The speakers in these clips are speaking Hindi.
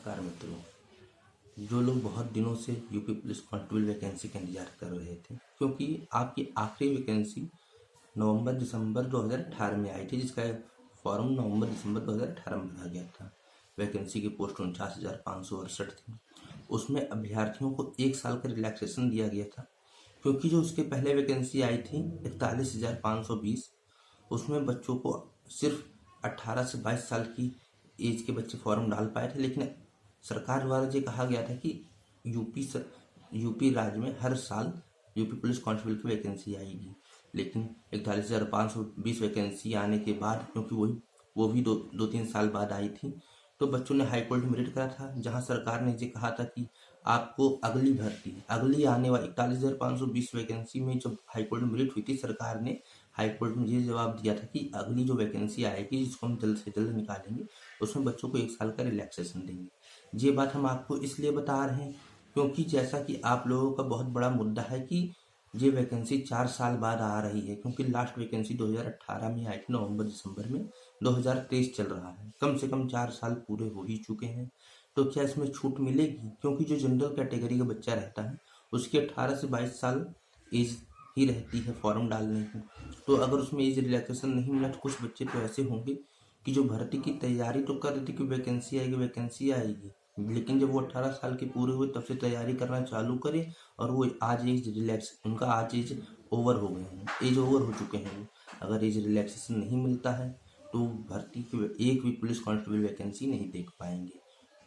नमस्कार मित्रों। जो लोग बहुत दिनों से यूपी पुलिस कांस्टेबल वैकेंसी का इंतजार कर रहे थे, क्योंकि आपकी आखिरी वैकेंसी नवंबर दिसंबर 2018 में आई थी, जिसका फॉर्म नवंबर दिसंबर 2018 में भरा गया था। वैकेंसी की पोस्ट 49,568 थी। उसमें अभ्यर्थियों को 1 साल का रिलैक्सेशन दिया गया था, क्योंकि जो उसके पहले वैकेंसी आई थी 41,520, उसमें बच्चों को सिर्फ 18 से 22 साल की एज के बच्चे फॉर्म डाल पाए थे। लेकिन सरकार द्वारा ये कहा गया था कि यूपी राज्य में हर साल यूपी पुलिस कांस्टेबल की वैकेंसी आएगी। लेकिन 41,520 वैकेंसी आने के बाद, क्योंकि वो भी दो तीन साल बाद आई थी, तो बच्चों ने हाई कोर्ट में मेरिट करा था, जहां सरकार ने ये कहा था कि आपको अगली आने वाली 41,520 वैकेंसी में जब हाई कोर्ट में मेरिट हुई थी, सरकार ने हाई कोर्ट में ये जवाब दिया था कि अगली जो वैकेंसी आएगी, जिसको हम जल्द से जल्द निकालेंगे, उसमें बच्चों को 1 साल का रिलैक्सेशन देंगे। ये बात हम आपको इसलिए बता रहे हैं क्योंकि जैसा कि आप लोगों का बहुत बड़ा मुद्दा है कि ये वैकेंसी 4 साल बाद आ रही है, क्योंकि लास्ट वैकेंसी 2018 में आई थी, नवंबर दिसंबर में। 2023 चल रहा है, कम से कम 4 साल पूरे हो ही चुके हैं। तो क्या इसमें छूट मिलेगी? क्योंकि जो जनरल कैटेगरी का बच्चा रहता है, उसकी 18 से 22 साल एज ही रहती है फॉर्म डालने की। तो अगर उसमें एज रिलैक्सेशन नहीं मिला, तो कुछ बच्चे तो ऐसे होंगे कि जो भर्ती की तैयारी तो कर रहे थे कि वैकेंसी आएगी, लेकिन जब वो 18 साल के पूरे हुए तब से तैयारी करना चालू करे, और वो उनका आज एज ओवर हो गए हैं, एज ओवर हो चुके हैं। अगर एज रिलैक्सेशन नहीं मिलता है तो भर्ती की एक भी पुलिस कांस्टेबल वैकेंसी नहीं देख पाएंगे।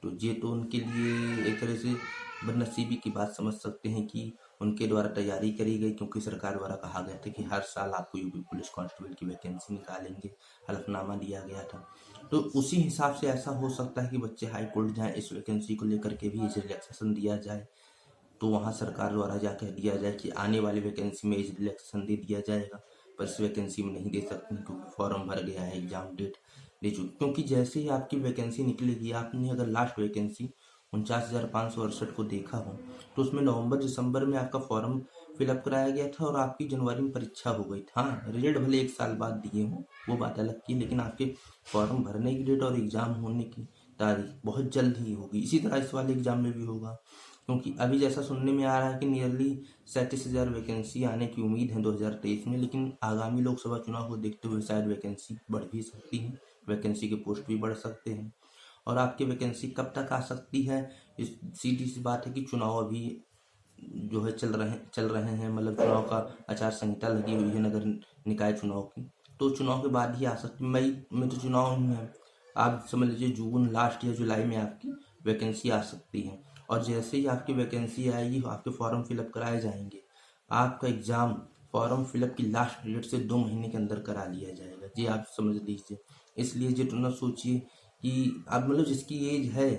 तो ये तो उनके लिए एक तरह से बदनसीबी की बात समझ सकते हैं कि उनके द्वारा तैयारी करी गई, क्योंकि सरकार द्वारा कहा गया था कि हर साल आपको यूपी पुलिस कांस्टेबल की वैकेंसी निकालेंगे, हलफनामा दिया गया था। तो उसी हिसाब से ऐसा हो सकता है कि बच्चे हाई कोर्ट जाएं, इस वैकेंसी को लेकर के भी एज रिलैक्सेशन दिया जाए, तो वहाँ सरकार द्वारा जा कह दिया जाए कि आने वाली वैकेंसी में एज रिलैक्सेशन दे दिया जाएगा, पर इस वैकेंसी में नहीं दे सकते क्योंकि फॉर्म भर गया है, एग्जाम डेट दे चुकी। क्योंकि जैसे ही आपकी वैकेंसी निकलेगी, आपने अगर लास्ट वैकेंसी 49,568 को देखा हो, तो उसमें नवंबर दिसंबर में आपका फॉर्म फिलअप कराया गया था और आपकी जनवरी में परीक्षा हो गई थी। हाँ, रिजल्ट भले 1 साल बाद दिए हों, वो बात अलग की, लेकिन आपके फॉर्म भरने की डेट और एग्जाम होने की तारीख बहुत जल्द ही होगी। इसी तरह इस वाले एग्जाम में भी होगा, क्योंकि अभी जैसा सुनने में आ रहा है कि नियरली 37,000 वैकेंसी आने की उम्मीद है 2023 में। लेकिन आगामी लोकसभा चुनाव को देखते हुए शायद वैकेंसी बढ़ भी सकती है, वैकेंसी के पोस्ट भी बढ़ सकते हैं। और आपकी वैकेंसी कब तक आ सकती है, इस सीधी सी बात है कि चुनाव अभी जो है चल रहे हैं, मतलब चुनाव का आचार संहिता लगी हुई है नगर निकाय चुनाव की, तो चुनाव के बाद ही आ सकती। मई में तो चुनाव ही है, आप समझ लीजिए जून लास्ट या जुलाई में आपकी वैकेंसी आ सकती है। और जैसे ही आपकी वैकेंसी आएगी, आपके फॉर्म फिलअप कराए जाएंगे, आपका एग्जाम फॉर्म फिलअप की लास्ट डेट से 2 महीने के अंदर करा लिया जाएगा। जी आप समझ लीजिए। इसलिए ये तो न सोचिए कि आप मतलब जिसकी एज है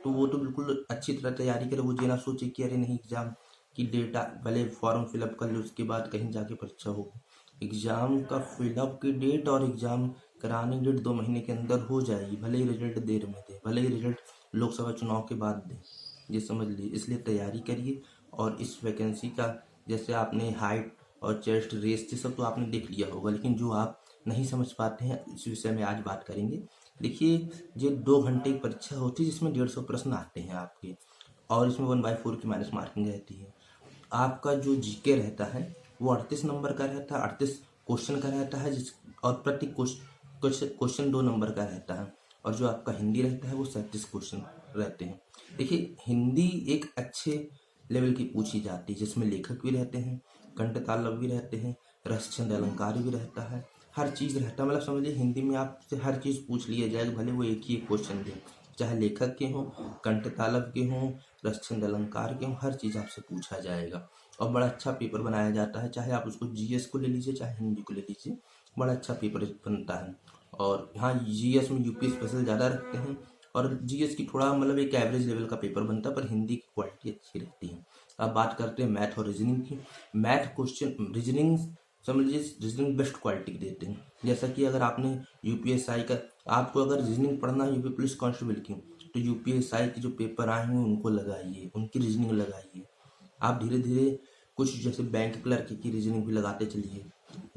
तो वो तो बिल्कुल अच्छी तरह तैयारी करे, वो ये ना सोचे कि अरे नहीं, एग्जाम की डेट भले फॉर्म फिलअप कर ले, उसके बाद कहीं जाके परीक्षा होगी। एग्जाम का फिलअप की डेट और एग्जाम कराने की डेट 2 महीने के अंदर हो जाएगी, भले ही रिजल्ट देर में दे, भले ही रिजल्ट लोकसभा चुनाव के बाद दे, ये समझ लीजिए। इसलिए तैयारी करिए। और इस वैकेंसी का, जैसे आपने हाइट और चेस्ट रेस ये सब तो आपने देख लिया होगा, लेकिन जो आप नहीं समझ पाते हैं, इस विषय में आज बात करेंगे। देखिए, ये 2 घंटे की परीक्षा होती है, जिसमें 150 प्रश्न आते हैं आपके, और इसमें 1/4 की माइनस मार्किंग रहती है। आपका जो जीके रहता है वो 38 नंबर का रहता है, 38 क्वेश्चन का रहता है, और प्रति क्वेश्चन 2 नंबर का रहता है। और जो आपका हिंदी रहता है वो 37 क्वेश्चन रहते हैं। देखिए, हिंदी एक अच्छे लेवल की पूछी जाती है, जिसमें लेखक भी रहते हैं, कंठ तालव्य भी रहते हैं, रस छंद अलंकार भी रहता है, हर चीज़ रहता है। मतलब समझिए हिंदी में आपसे हर चीज़ पूछ लिया जाएगा, भले वो एक ही एक क्वेश्चन दे, चाहे लेखक के हों, कंठ तालव्य के हों, रस छंद अलंकार के हों, हर चीज़ आपसे पूछा जाएगा। और बड़ा अच्छा पेपर बनाया जाता है, चाहे आप उसको जीएस को ले लीजिए, चाहे हिंदी को ले लीजिए, बड़ा अच्छा पेपर बनता है। और यहाँ जीएस में यूपी स्पेशल ज़्यादा रखते हैं, और जीएस की थोड़ा मतलब एक एवरेज लेवल का पेपर बनता है, पर हिंदी की क्वालिटी अच्छी रहती है। अब बात करते हैं मैथ और रीजनिंग की। मैथ क्वेश्चन, रीजनिंग समझ लीजिए, रीजनिंग बेस्ट क्वालिटी की देते हैं। जैसा कि अगर आपने यूपीएसआई का, आपको अगर रीजनिंग पढ़ना है यूपी पुलिस कांस्टेबल की, तो यूपीएसआई के जो पेपर आए हैं उनको लगाइए, उनकी रीजनिंग लगाइए। आप धीरे धीरे कुछ जैसे बैंक क्लर्क की रीजनिंग भी लगाते चलिए,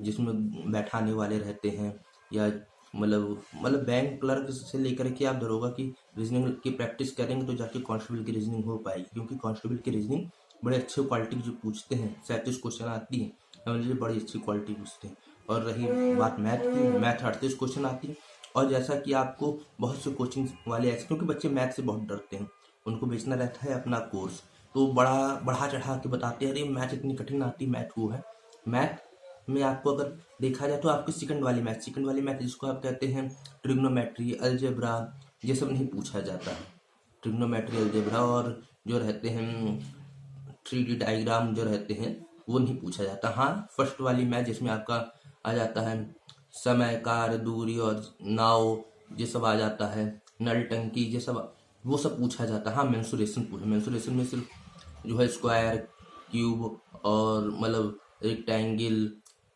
जिसमें बैठाने वाले रहते हैं, या मतलब बैंक क्लर्क से लेकर के आप दरोगा की रीजनिंग की प्रैक्टिस करेंगे तो जाके कांस्टेबल की रीजनिंग हो पाएगी, क्योंकि कांस्टेबल की रीजनिंग बड़े अच्छे क्वालिटी की जो पूछते हैं, 37 क्वेश्चन आती है, समझ बड़ी अच्छी क्वालिटी पूछते हैं। और रही बात मैथ की, मैथ 38 क्वेश्चन आती है। और जैसा कि आपको बहुत से कोचिंग वाले ऐसे, क्योंकि बच्चे मैथ से बहुत डरते हैं, उनको बेचना रहता है अपना कोर्स, तो बढ़ा चढ़ा के बताते हैं अरे मैथ इतनी कठिन आती, मैथ वो है। मैथ में आपको अगर देखा जाए तो आपकी सेकंड वाली मैथ जिसको आप कहते हैं ट्रिग्नोमेट्री, अलजेब्रा, ये सब नहीं पूछा जाता है। ट्रिग्नोमेट्री, अलजेब्रा और जो रहते हैं 3D डायग्राम जो रहते हैं वो नहीं पूछा जाता। हाँ, फर्स्ट वाली मैथ जिसमें आपका आ जाता है समय, कार्य, दूरी और नाव, ये सब आ जाता है, नल टंकी, ये सब वो सब पूछा जाता है। हाँ, मेंसुरेशन में सिर्फ जो है स्क्वायर, क्यूब और मतलब रेक्टेंगल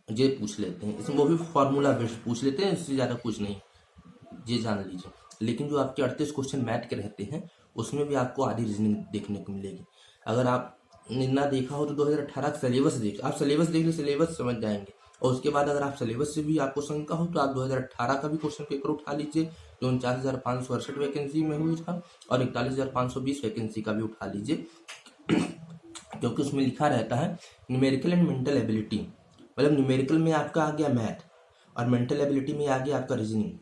ये पूछ लेते हैं, इसमें वो भी फार्मूला बेस्ड पूछ लेते हैं, इससे ज़्यादा कुछ नहीं, ये जान लीजिए। लेकिन जो आपके 38 क्वेश्चन मैथ के रहते हैं उसमें भी आपको आधी रीजनिंग देखने को मिलेगी। अगर आप ना देखा हो तो 2018 का सिलेबस देख, आप सिलेबस देख लीजिए, सिलेबस समझ जाएंगे। और उसके बाद अगर आप सिलेबस से भी आपको शंका हो तो आप 2018 का भी क्वेश्चन पेपर उठा लीजिए, जो 49,568 वैकेंसी में हुई था, और 41,520 वैकेंसी का भी उठा लीजिए, क्योंकि उसमें लिखा रहता है न्यूमेरिकल एंड मेंटल एबिलिटी, मतलब न्यूमेरिकल में आपका आ गया मैथ और मेंटल एबिलिटी में आ गया आपका रीजनिंग।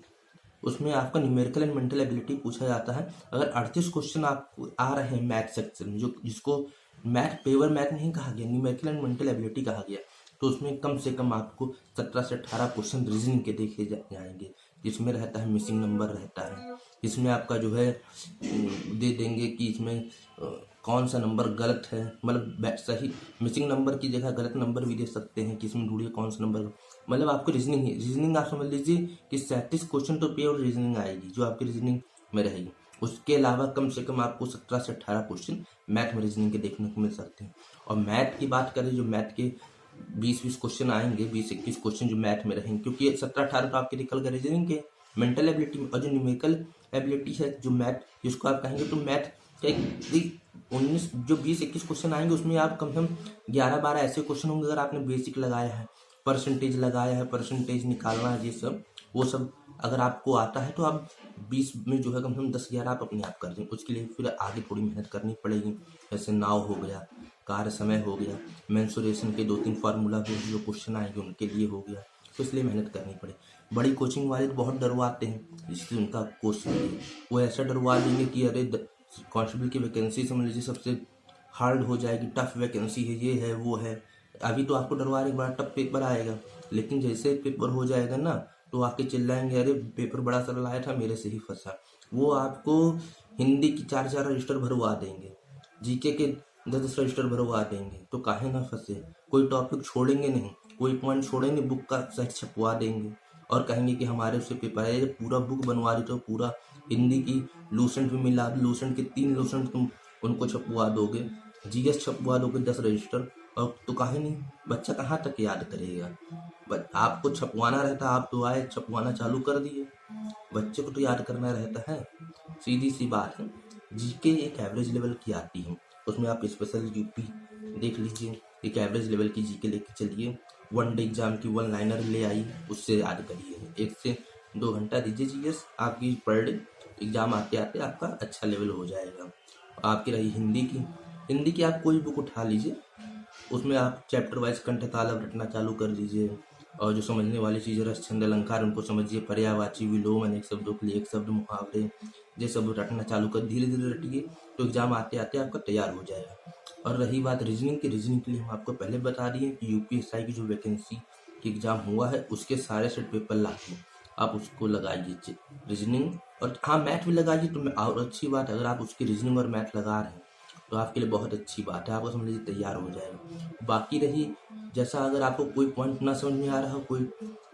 उसमें आपका न्यूमेरिकल एंड मेंटल एबिलिटी पूछा जाता है। अगर 38 क्वेश्चन आपको आ रहे हैं मैथ सेक्शन में, जो जिसको मैथ पेवर मैथ नहीं कहा गया, न्यूमेरिकल एंड मेंटल एबिलिटी कहा गया, तो उसमें कम से कम आपको 17 से 18 क्वेश्चन रीजनिंग के देखे जाएंगे, जिसमें रहता है मिसिंग नंबर रहता है, इसमें आपका जो है दे देंगे कि इसमें कौन सा नंबर गलत है, मतलब सही मिसिंग नंबर की जगह गलत नंबर भी दे सकते हैं कि इसमें ढूंढिए कौन सा नंबर, मतलब आपको रीजनिंग आप समझ लीजिए कि 37 क्वेश्चन तो प्योर रीजनिंग आएगी जो आपकी रीजनिंग में रहेगी। उसके अलावा कम से कम आपको 17 से 18 क्वेश्चन मैथ में रीजनिंग के देखने को मिल सकते हैं। और मैथ की बात करें, जो मैथ के 20-20 क्वेश्चन आएंगे, 20-21 क्वेश्चन जो मैथ में रहेंगे, क्योंकि 17-18 तो आपके निकल गए रीजनिंग के, मेंटल एबिलिटी में। और जो न्यूमेरिकल एबिलिटी है, जो मैथ जिसको आप कहेंगे, तो मैथ का 19 जो 20-21 क्वेश्चन आएंगे उसमें आप कम से कम 11-12 ऐसे क्वेश्चन होंगे, अगर आपने बेसिक लगाया है, परसेंटेज लगाया है, परसेंटेज निकालना है, ये सब वो सब अगर आपको आता है तो आप 20 में जो है कम से कम 10-11 आप अपने आप कर दें। उसके लिए फिर आगे थोड़ी मेहनत करनी पड़ेगी, जैसे नाव हो गया, कार्य समय हो गया, मेंसुरेशन के 2-3 फार्मूला के जो क्वेश्चन आएंगे उनके लिए हो गया, तो इसलिए मेहनत करनी पड़े। बड़ी कोचिंग वाले तो बहुत डरवाते हैं, इसलिए उनका कोर्स नहीं, वो ऐसा डरवा देंगे कि अरे कांस्टेबल की वैकेंसी समझ लीजिए सबसे हार्ड हो जाएगी, टफ वैकेंसी है, ये है वो है। अभी तो आपको डरवा रहे बड़ा टफ पेपर आएगा, लेकिन जैसे पेपर हो जाएगा ना तो आके चिल्लाएंगे अरे पेपर बड़ा सरल आया था, मेरे से ही फंसा। वो आपको हिंदी की 4-4 रजिस्टर भरवा देंगे, जीके के 10-10 रजिस्टर भरवा देंगे, तो काहे ना फंसे। कोई टॉपिक छोड़ेंगे नहीं, कोई पॉइंट छोड़ेंगे, बुक का सेट छपवा देंगे और कहेंगे कि हमारे उससे पेपर है, पूरा बुक बनवा रही तो पूरा हिंदी की लूसेंट भी मिला, लूसेंट के 3 लूसेंट तुम उनको छपवा दोगे, जीएस छपवा दोगे 10 रजिस्टर, और तो काहे नहीं, बच्चा कहाँ तक याद करेगा। बट आपको छपवाना रहता, आप तो आए छपवाना चालू कर दिए, बच्चे को तो याद करना रहता है। सीधी सी बात है। जीके एक एवरेज लेवल की आती है, उसमें आप स्पेशल यूपी देख लीजिए, एक एवरेज लेवल की जीके लेके चलिए, वन डे एग्जाम की 1 लाइनर ले आई, उससे याद करिए, 1 से 2 घंटा दीजिए जीएस, आपकी पर डे एग्जाम आते आते आपका अच्छा लेवल हो जाएगा। आपकी रही हिंदी की आप कोई बुक उठा लीजिए, उसमें आप चैप्टर वाइज कंठतालव रटना चालू कर दीजिए, और जो समझने वाली चीज़ें रस छंद अलंकार उनको समझिए, पर्यायवाची, विलोम, अनेक शब्दों के लिए एक शब्द, मुहावरे, ये सब रटना चालू कर, धीरे धीरे रटिए तो एग्जाम आते आते आपका तैयार हो जाएगा। और रही बात रीजनिंग की के लिए हम आपको पहले बता दिए कि यूपीएसआई की जो वैकेंसी की एग्जाम हुआ है उसके सारे सेट पेपर लाके आप उसको लगाइए रीजनिंग, और हाँ मैथ भी लगाइए, तो और अच्छी बात, अगर आप उसकी रीजनिंग और मैथ लगा रहे हैं तो आपके लिए बहुत अच्छी बात है, आपको समझ लीजिए तैयार हो जाएगा। बाकी रही, जैसा अगर आपको कोई पॉइंट ना समझ में आ रहा हो, कोई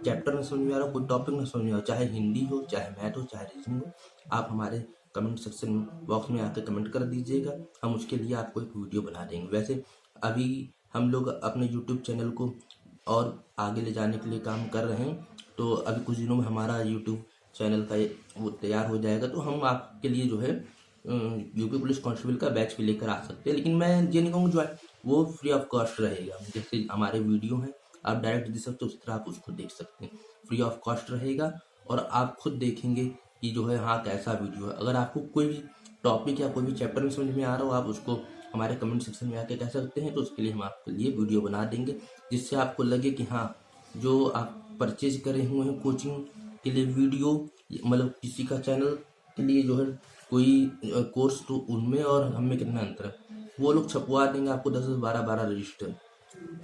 चैप्टर ना समझ में आ रहा हो, कोई टॉपिक ना समझ में आ रहा हो, चाहे हिंदी हो, चाहे मैथ हो, चाहे रीजनिंग हो, आप हमारे कमेंट सेक्शन बॉक्स में आकर कमेंट कर दीजिएगा, हम उसके लिए आपको एक वीडियो बना देंगे। वैसे अभी हम लोग अपने यूट्यूब चैनल को और आगे ले जाने के लिए काम कर रहे हैं, तो अभी कुछ दिनों में हमारा यूट्यूब चैनल का वो तैयार हो जाएगा, तो हम आपके लिए जो है यूपी पुलिस कांस्टेबल का बैच भी लेकर आ सकते हैं। लेकिन मैं ये नहीं कहूँगा जो वो फ्री ऑफ कॉस्ट रहेगा, जैसे हमारे वीडियो हैं आप डायरेक्ट देख सकते हो उस तरह आप उसको देख सकते हैं, फ्री ऑफ कॉस्ट रहेगा। और आप खुद देखेंगे कि जो है हाँ कैसा वीडियो है। अगर आपको कोई भी टॉपिक या कोई भी चैप्टर में समझ में आ रहा हो, आप उसको हमारे कमेंट सेक्शन में आके कह सकते हैं, तो उसके लिए हम आपके लिए वीडियो बना देंगे, जिससे आपको लगे कि हाँ जो आप परचेज करे हुए हैं कोचिंग के लिए वीडियो, मतलब किसी का चैनल के लिए जो है कोई कोर्स, तो उनमें और हमें कितना अंतर है। वो लोग छपवा देंगे आपको 10 12 12 रजिस्टर,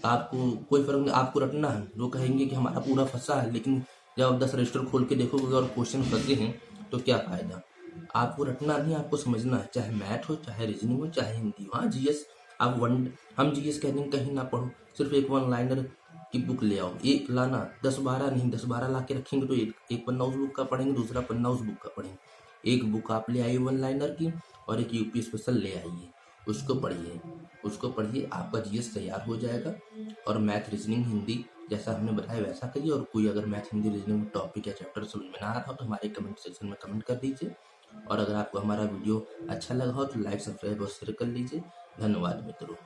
आपको कोई फर्क नहीं, आपको रटना है। वो कहेंगे कि हमारा पूरा फंसा है, लेकिन जब आप 10 रजिस्टर खोल के देखोगे और क्वेश्चन फंसे हैं तो क्या फायदा। आपको रटना नहीं, आपको समझना है, चाहे मैथ हो, चाहे रीजनिंग हो, चाहे हिंदी हो। हाँ जीएस, आप वन हम जीएस कहते हैं कहीं ना पढ़ो, सिर्फ एक वन लाइनर की बुक ले आओ, एक लाना, 10 12 नहीं, 10 12 ला के रखेंगे तो एक पन्ना उस बुक का पढ़ेंगे, दूसरा पन्ना उस बुक का पढ़ेंगे। एक बुक आप ले आइए वन लाइनर की, और एक यूपी स्पेशल ले आइए, उसको पढ़िए, आपका जीएस तैयार हो जाएगा। और मैथ रीजनिंग हिंदी जैसा हमने बताया वैसा करिए। और कोई अगर मैथ हिंदी रीजनिंग टॉपिक या चैप्टर समझ में ना आ रहा हो तो हमारे कमेंट सेक्शन में कमेंट कर दीजिए। और अगर आपको हमारा वीडियो अच्छा लगा हो तो लाइक, सब्सक्राइब और शेयर कर लीजिए। धन्यवाद मित्रों।